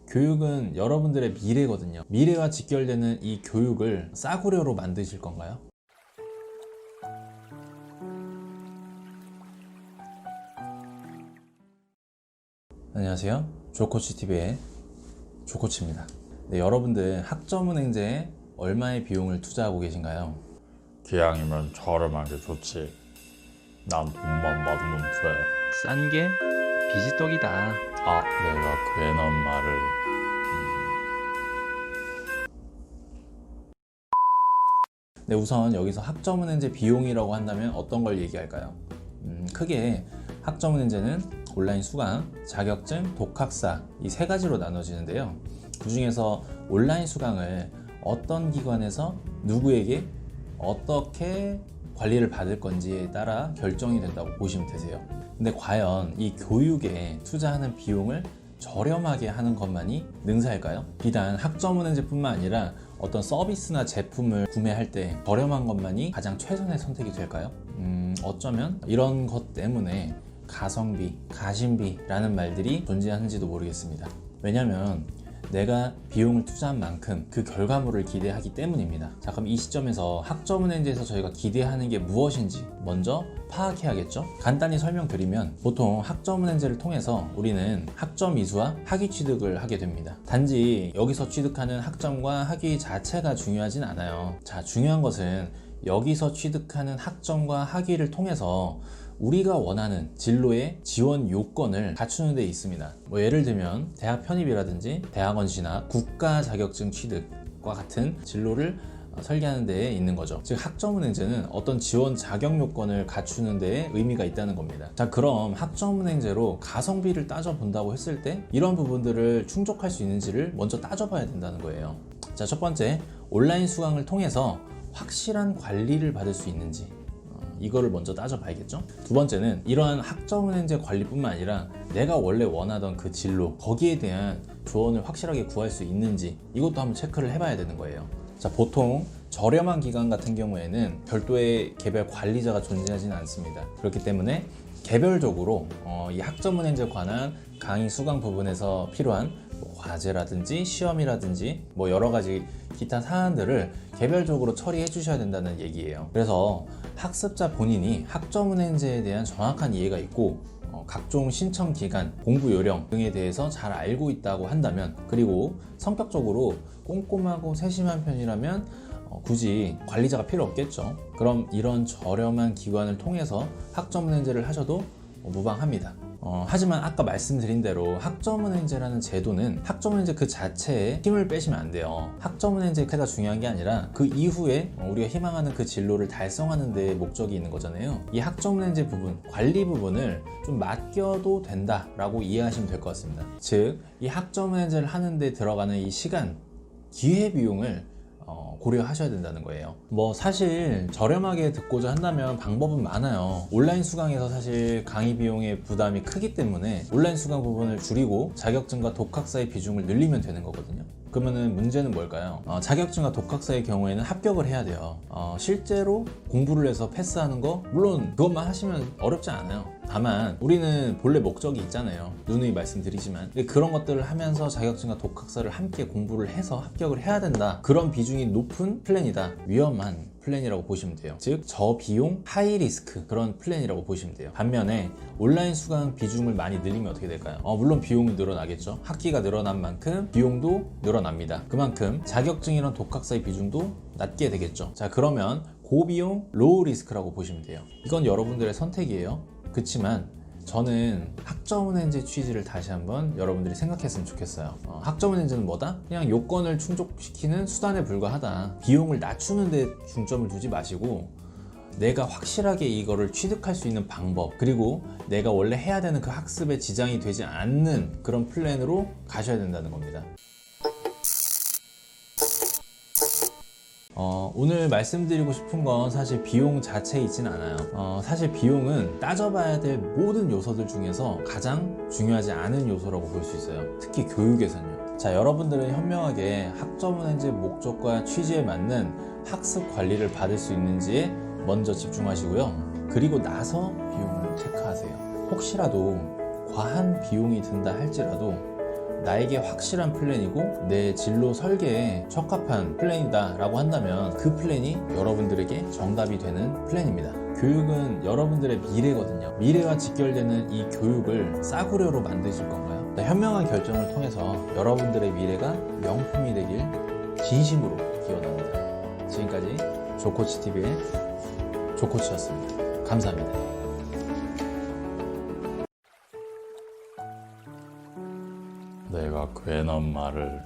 교육은 여러분들의 미래거든요. 미래와 직결되는 이 교육을 싸구려로 만드실 건가요? 안녕하세요. 조코치TV의 조코치입니다. 네, 여러분들 학점은행제에 얼마의 비용을 투자하고 계신가요? 기왕이면 저렴한 게 좋지. 난 돈만 받으면 돼. 싼 게 빚이 떡이다. 아, 내가 괜한 말을. 네, 우선 여기서 학점은행제 비용이라고 한다면 어떤 걸 얘기할까요? 크게 학점은행제는 온라인 수강, 자격증, 독학사 이 세 가지로 나눠지는데요. 그 중에서 온라인 수강을 어떤 기관에서 누구에게 어떻게 관리를 받을 건지에 따라 결정이 된다고 보시면 되세요. 근데 과연 이 교육에 투자하는 비용을 저렴하게 하는 것만이 능사일까요? 비단 학점은행제뿐만 아니라 어떤 서비스나 제품을 구매할 때 저렴한 것만이 가장 최선의 선택이 될까요? 어쩌면 이런 것 때문에 가성비, 가심비라는 말들이 존재하는지도 모르겠습니다. 왜냐면 내가 비용을 투자한 만큼 그 결과물을 기대하기 때문입니다. 자, 그럼 이 시점에서 학점은행제에서 저희가 기대하는 게 무엇인지 먼저 파악해야겠죠? 간단히 설명드리면 보통 학점은행제를 통해서 우리는 학점 이수와 학위 취득을 하게 됩니다. 단지 여기서 취득하는 학점과 학위 자체가 중요하진 않아요. 자, 중요한 것은 여기서 취득하는 학점과 학위를 통해서 우리가 원하는 진로의 지원 요건을 갖추는 데 있습니다. 예를 들면 대학 편입이라든지 대학원 진학, 국가 자격증 취득과 같은 진로를 설계하는 데에 있는 거죠. 즉 학점은행제는 어떤 지원 자격 요건을 갖추는 데에 의미가 있다는 겁니다. 자, 그럼 학점은행제로 가성비를 따져본다고 했을 때 이런 부분들을 충족할 수 있는지를 먼저 따져봐야 된다는 거예요. 자, 첫 번째, 온라인 수강을 통해서 확실한 관리를 받을 수 있는지 이거를 먼저 따져봐야겠죠. 두 번째는 이러한 학점은행제 관리뿐만 아니라 내가 원래 원하던 그 진로 거기에 대한 조언을 확실하게 구할 수 있는지 이것도 한번 체크를 해봐야 되는 거예요. 자, 보통 저렴한 기관 같은 경우에는 별도의 개별 관리자가 존재하지는 않습니다. 그렇기 때문에 개별적으로 이 학점은행제에 관한 강의 수강 부분에서 필요한 과제라든지 시험이라든지 여러 가지 기타 사안들을 개별적으로 처리해 주셔야 된다는 얘기예요. 그래서 학습자 본인이 학점은행제에 대한 정확한 이해가 있고 각종 신청 기간, 공부 요령 등에 대해서 잘 알고 있다고 한다면, 그리고 성격적으로 꼼꼼하고 세심한 편이라면 굳이 관리자가 필요 없겠죠. 그럼 이런 저렴한 기관을 통해서 학점은행제를 하셔도 무방합니다. 하지만 아까 말씀드린 대로 학점은행제라는 제도는 학점은행제 그 자체에 힘을 빼시면 안 돼요. 학점은행제가 중요한 게 아니라 그 이후에 우리가 희망하는 그 진로를 달성하는 데 목적이 있는 거잖아요. 이 학점은행제 부분, 관리 부분을 좀 맡겨도 된다라고 이해하시면 될 것 같습니다. 즉, 이 학점은행제를 하는 데 들어가는 이 시간, 기회비용을 고려하셔야 된다는 거예요. 사실 저렴하게 듣고자 한다면 방법은 많아요. 온라인 수강에서 사실 강의 비용의 부담이 크기 때문에 온라인 수강 부분을 줄이고 자격증과 독학사의 비중을 늘리면 되는 거거든요. 그러면은 문제는 뭘까요? 자격증과 독학사의 경우에는 합격을 해야 돼요. 실제로 공부를 해서 패스하는 거 물론 그것만 하시면 어렵지 않아요. 다만 우리는 본래 목적이 있잖아요. 누누이 말씀드리지만 그런 것들을 하면서 자격증과 독학사를 함께 공부를 해서 합격을 해야 된다. 그런 비중이 높은 플랜이다. 위험한 플랜이라고 보시면 돼요. 즉 저비용 하이 리스크 그런 플랜이라고 보시면 돼요. 반면에 온라인 수강 비중을 많이 늘리면 어떻게 될까요? 물론 비용은 늘어나겠죠. 학기가 늘어난 만큼 비용도 늘어납니다. 그만큼 자격증이랑 독학사의 비중도 낮게 되겠죠. 자, 그러면 고비용 로우 리스크라고 보시면 돼요. 이건 여러분들의 선택이에요. 그렇지만 저는 학점은행제 취지를 다시 한번 여러분들이 생각했으면 좋겠어요. 학점은행제는 뭐다? 그냥 요건을 충족시키는 수단에 불과하다. 비용을 낮추는 데 중점을 두지 마시고 내가 확실하게 이거를 취득할 수 있는 방법, 그리고 내가 원래 해야 되는 그 학습에 지장이 되지 않는 그런 플랜으로 가셔야 된다는 겁니다. 오늘 말씀드리고 싶은 건 사실 비용 자체에 있진 않아요. 사실 비용은 따져봐야 될 모든 요소들 중에서 가장 중요하지 않은 요소라고 볼 수 있어요. 특히 교육에서는요. 자, 여러분들은 현명하게 학점은행제 목적과 취지에 맞는 학습 관리를 받을 수 있는지에 먼저 집중하시고요. 그리고 나서 비용을 체크하세요. 혹시라도 과한 비용이 든다 할지라도 나에게 확실한 플랜이고 내 진로 설계에 적합한 플랜이다 라고 한다면 그 플랜이 여러분들에게 정답이 되는 플랜입니다. 교육은 여러분들의 미래거든요. 미래와 직결되는 이 교육을 싸구려로 만드실 건가요? 현명한 결정을 통해서 여러분들의 미래가 명품이 되길 진심으로 기원합니다. 지금까지 조코치TV의 조코치였습니다. 감사합니다. 내가 괜한 말을